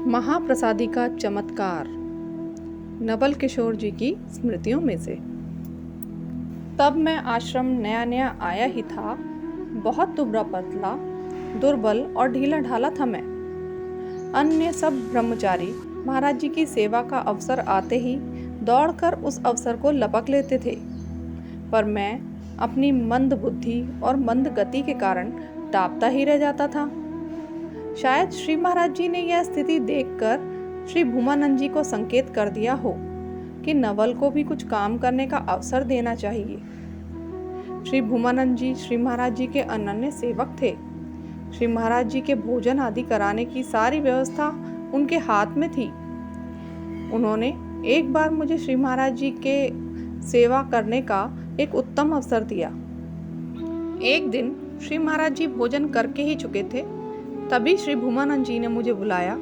महाप्रसादी का चमत्कार। नवल किशोर जी की स्मृतियों में से। तब मैं आश्रम नया नया आया ही था। बहुत दुबला पतला, दुर्बल और ढीला ढाला था मैं। अन्य सब ब्रह्मचारी महाराज जी की सेवा का अवसर आते ही दौड़कर उस अवसर को लपक लेते थे, पर मैं अपनी मंद बुद्धि और मंद गति के कारण दाबता ही रह जाता था। शायद श्री महाराज जी ने यह स्थिति देखकर श्री भूमानंद जी को संकेत कर दिया हो कि नवल को भी कुछ काम करने का अवसर देना चाहिए। श्री भूमानंद जी श्री महाराज जी के अनन्य सेवक थे। श्री महाराज जी के भोजन आदि कराने की सारी व्यवस्था उनके हाथ में थी। उन्होंने एक बार मुझे श्री महाराज जी के सेवा करने का एक उत्तम अवसर दिया। एक दिन श्री महाराज जी भोजन करके ही चुके थे, तभी श्री भूमानंद जी ने मुझे बुलाया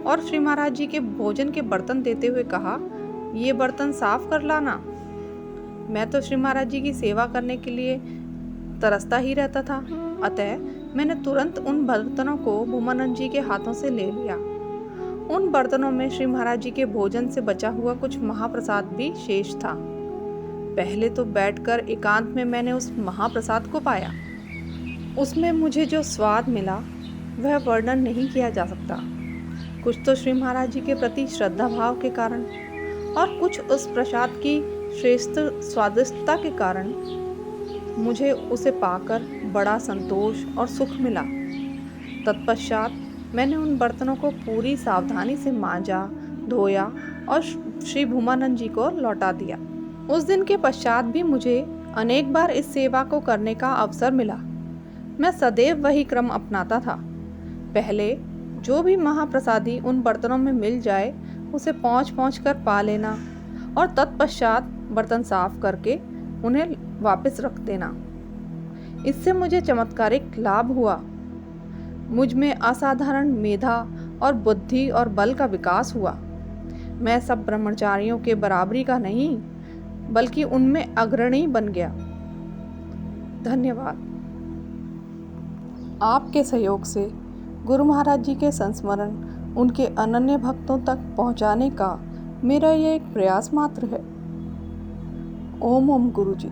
और श्री महाराज जी के भोजन के बर्तन देते हुए कहा, ये बर्तन साफ कर लाना। मैं तो श्री महाराज जी की सेवा करने के लिए तरसता ही रहता था, अतः मैंने तुरंत उन बर्तनों को भूमानंद जी के हाथों से ले लिया। उन बर्तनों में श्री महाराज जी के भोजन से बचा हुआ कुछ महाप्रसाद भी शेष था। पहले तो बैठकर एकांत में मैंने उस महाप्रसाद को पाया। उसमें मुझे जो स्वाद मिला वह वर्णन नहीं किया जा सकता। कुछ तो श्री महाराज जी के प्रति श्रद्धा भाव के कारण और कुछ उस प्रसाद की श्रेष्ठ स्वादिष्टता के कारण मुझे उसे पाकर बड़ा संतोष और सुख मिला। तत्पश्चात मैंने उन बर्तनों को पूरी सावधानी से मांजा, धोया और श्री भूमानंद जी को लौटा दिया। उस दिन के पश्चात भी मुझे अनेक बार इस सेवा को करने का अवसर मिला। मैं सदैव वही क्रम अपनाता था। पहले जो भी महाप्रसादी उन बर्तनों में मिल जाए उसे पहुँच कर पा लेना और तत्पश्चात बर्तन साफ करके उन्हें वापस रख देना। इससे मुझे चमत्कारिक लाभ हुआ। मुझ में असाधारण मेधा और बुद्धि और बल का विकास हुआ। मैं सब ब्रह्मचारियों के बराबरी का नहीं बल्कि उनमें अग्रणी बन गया। धन्यवाद। आपके सहयोग से गुरु महाराज जी के संस्मरण उनके अनन्य भक्तों तक पहुंचाने का मेरा यह एक प्रयास मात्र है। ओम ओम गुरु जी।